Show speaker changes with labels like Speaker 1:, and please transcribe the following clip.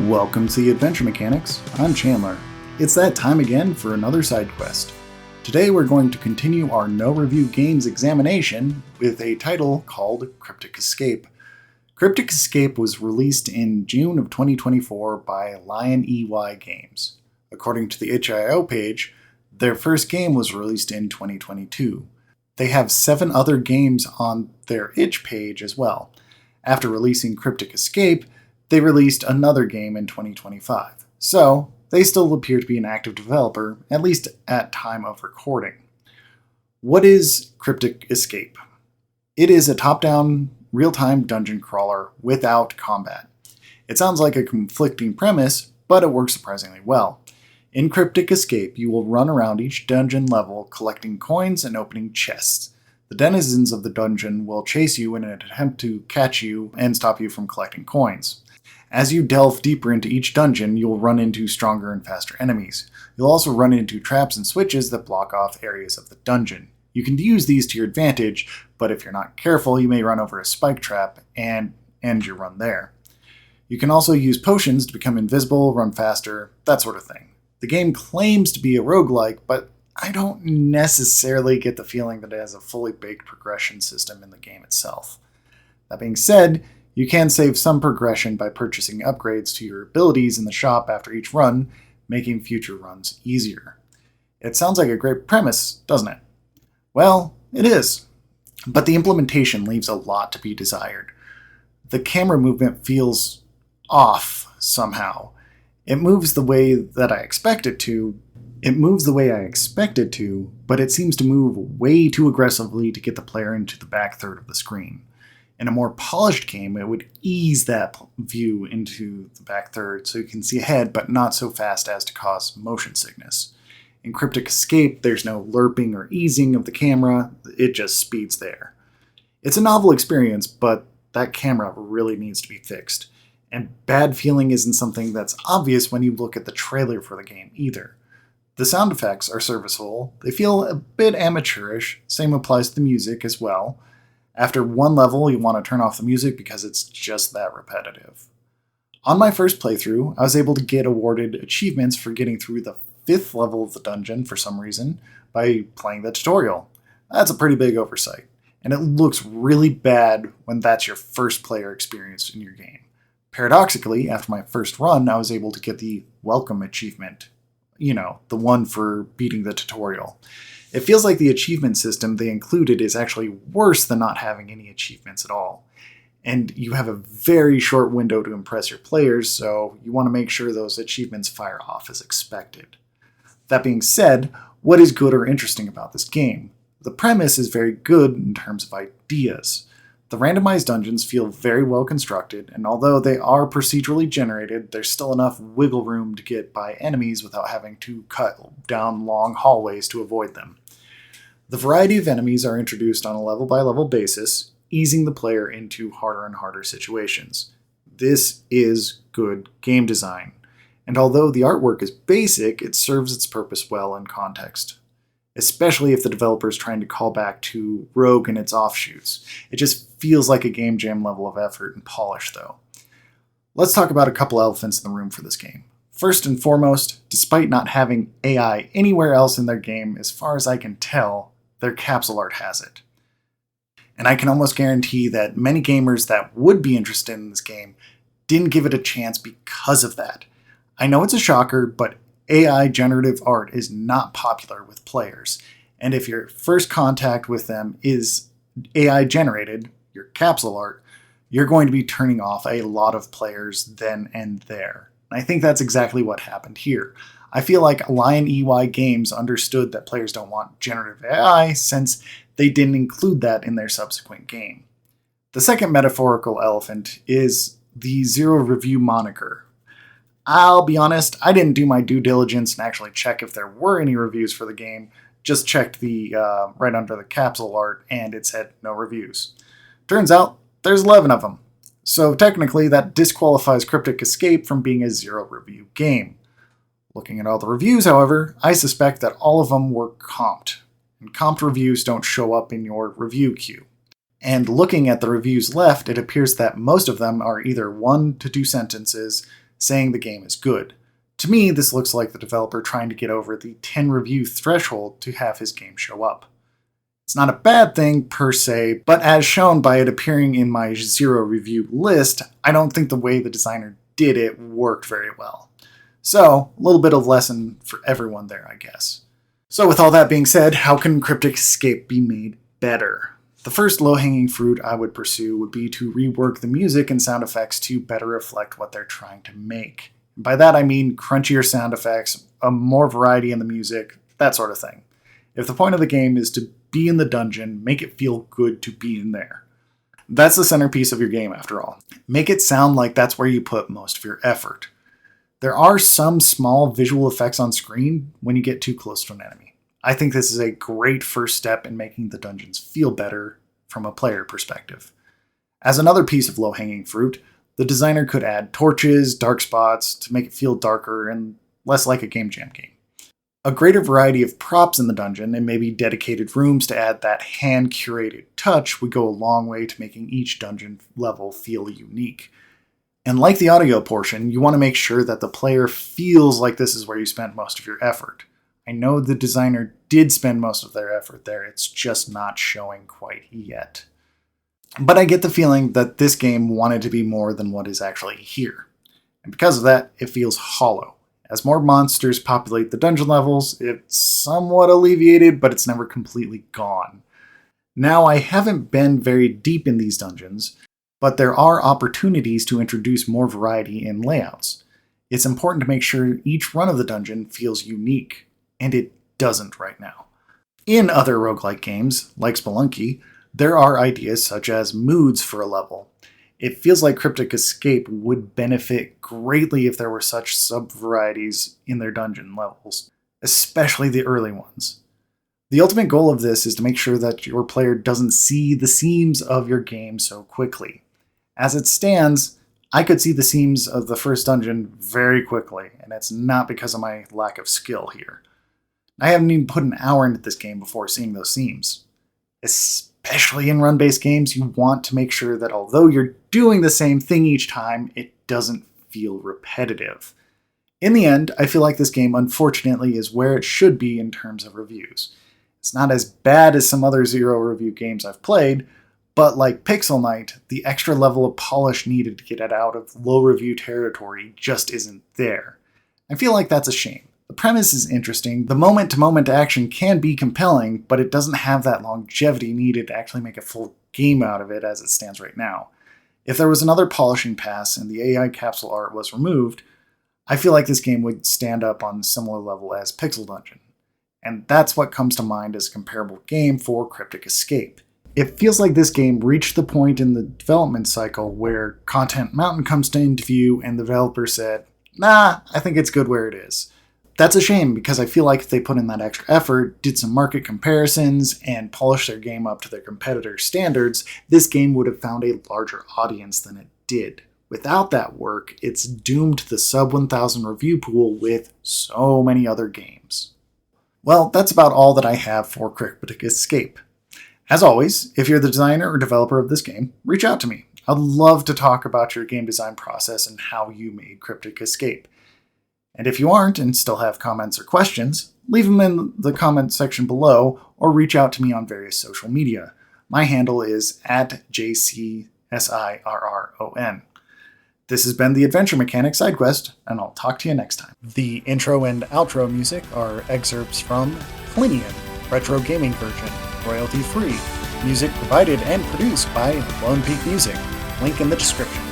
Speaker 1: Welcome to the Adventure Mechanics. I'm Chandler. It's that time again for another side quest. Today we're going to continue our no review games examination with a title called Cryptic Escape. Cryptic Escape was released in June of 2024 by Lion EY Games. According to the itch.io page, their first game was released in 2022. They have 7 other games on their itch page as well. After releasing Cryptic Escape, they released another game in 2025. So, they still appear to be an active developer, at least at time of recording. What is Cryptic Escape? It is a top-down, real-time dungeon crawler without combat. It sounds like a conflicting premise, but it works surprisingly well. In Cryptic Escape, you will run around each dungeon level collecting coins and opening chests. The denizens of the dungeon will chase you in an attempt to catch you and stop you from collecting coins. As you delve deeper into each dungeon, you'll run into stronger and faster enemies. You'll also run into traps and switches that block off areas of the dungeon. You can use these to your advantage, but if you're not careful, you may run over a spike trap and end your run there. You can also use potions to become invisible, run faster, that sort of thing. The game claims to be a roguelike, but I don't necessarily get the feeling that it has a fully baked progression system in the game itself. That being said, you can save some progression by purchasing upgrades to your abilities in the shop after each run, making future runs easier. It sounds like a great premise, doesn't it? Well, it is. But the implementation leaves a lot to be desired. The camera movement feels off somehow. It moves the way that I expect it to. But it seems to move way too aggressively to get the player into the back third of the screen. In a more polished game, it would ease that view into the back third so you can see ahead, but not so fast as to cause motion sickness. In Cryptic Escape, there's no lerping or easing of the camera, it just speeds there. It's a novel experience, but that camera really needs to be fixed. And bad feeling isn't something that's obvious when you look at the trailer for the game either. The sound effects are serviceable, they feel a bit amateurish, same applies to the music as well. After one level, you want to turn off the music because it's just that repetitive. On my first playthrough, I was able to get awarded achievements for getting through the 5th level of the dungeon for some reason by playing the tutorial. That's a pretty big oversight, and it looks really bad when that's your first player experience in your game. Paradoxically, after my first run, I was able to get the welcome achievement. The one for beating the tutorial. It feels like the achievement system they included is actually worse than not having any achievements at all. And you have a very short window to impress your players, so you want to make sure those achievements fire off as expected. That being said, what is good or interesting about this game? The premise is very good in terms of ideas. The randomized dungeons feel very well constructed, and although they are procedurally generated, there's still enough wiggle room to get by enemies without having to cut down long hallways to avoid them. The variety of enemies are introduced on a level-by-level basis, easing the player into harder and harder situations. This is good game design, and although the artwork is basic, it serves its purpose well in context. Especially if the developer is trying to call back to Rogue and its offshoots. It just feels like a game jam level of effort and polish, though. Let's talk about a couple elephants in the room for this game. First and foremost, despite not having AI anywhere else in their game, as far as I can tell, their capsule art has it. And I can almost guarantee that many gamers that would be interested in this game didn't give it a chance because of that. I know it's a shocker, but AI generative art is not popular with players, and if your first contact with them is AI generated, your capsule art, you're going to be turning off a lot of players then and there. And I think that's exactly what happened here. I feel like Lion EY Games understood that players don't want generative AI since they didn't include that in their subsequent game. The second metaphorical elephant is the zero review moniker. I'll be honest, I didn't do my due diligence and actually check if there were any reviews for the game, just checked the right under the capsule art and it said no reviews. Turns out, there's 11 of them. So technically that disqualifies Cryptic Escape from being a zero review game. Looking at all the reviews, however, I suspect that all of them were comped, and comped reviews don't show up in your review queue. And looking at the reviews left, it appears that most of them are either 1 to 2 sentences, saying the game is good. To me, this looks like the developer trying to get over the 10 review threshold to have his game show up. It's not a bad thing per se, but as shown by it appearing in my 0 review list, I don't think the way the designer did it worked very well. So, a little bit of lesson for everyone there, I guess. So with all that being said, how can Cryptic Escape be made better? The first low-hanging fruit I would pursue would be to rework the music and sound effects to better reflect what they're trying to make. By that I mean crunchier sound effects, more variety in the music, that sort of thing. If the point of the game is to be in the dungeon, make it feel good to be in there. That's the centerpiece of your game after all. Make it sound like that's where you put most of your effort. There are some small visual effects on screen when you get too close to an enemy. I think this is a great first step in making the dungeons feel better from a player perspective. As another piece of low-hanging fruit, the designer could add torches, dark spots to make it feel darker and less like a game jam game. A greater variety of props in the dungeon and maybe dedicated rooms to add that hand-curated touch would go a long way to making each dungeon level feel unique. And like the audio portion, you want to make sure that the player feels like this is where you spent most of your effort. I know the designer did spend most of their effort there, it's just not showing quite yet. But I get the feeling that this game wanted to be more than what is actually here. And because of that, it feels hollow. As more monsters populate the dungeon levels, it's somewhat alleviated, but it's never completely gone. Now, I haven't been very deep in these dungeons, but there are opportunities to introduce more variety in layouts. It's important to make sure each run of the dungeon feels unique, and it doesn't right now. In other roguelike games, like Spelunky, there are ideas such as moods for a level. It feels like Cryptic Escape would benefit greatly if there were such sub-varieties in their dungeon levels, especially the early ones. The ultimate goal of this is to make sure that your player doesn't see the seams of your game so quickly. As it stands, I could see the seams of the first dungeon very quickly, and it's not because of my lack of skill here. I haven't even put an hour into this game before seeing those seams. Especially in run-based games, you want to make sure that although you're doing the same thing each time, it doesn't feel repetitive. In the end, I feel like this game unfortunately is where it should be in terms of reviews. It's not as bad as some other 0 review games I've played, but like Pixel Knight, the extra level of polish needed to get it out of low review territory just isn't there. I feel like that's a shame. The premise is interesting, the moment-to-moment action can be compelling, but it doesn't have that longevity needed to actually make a full game out of it as it stands right now. If there was another polishing pass and the AI capsule art was removed, I feel like this game would stand up on a similar level as Pixel Dungeon. And that's what comes to mind as a comparable game for Cryptic Escape. It feels like this game reached the point in the development cycle where Content Mountain comes into view and the developer said, "Nah, I think it's good where it is." That's a shame because I feel like if they put in that extra effort, did some market comparisons, and polished their game up to their competitors' standards, this game would have found a larger audience than it did. Without that work, it's doomed to the sub 1,000 review pool with so many other games. Well, that's about all that I have for Cryptic Escape. As always, if you're the designer or developer of this game, reach out to me. I'd love to talk about your game design process and how you made Cryptic Escape. And if you aren't and still have comments or questions, leave them in the comment section below or reach out to me on various social media. My handle is @JCSIRRON. This has been the Adventure Mechanic Side Quest, and I'll talk to you next time. The intro and outro music are excerpts from Plinian, retro gaming version, royalty free. Music provided and produced by Lone Peak Music. Link in the description.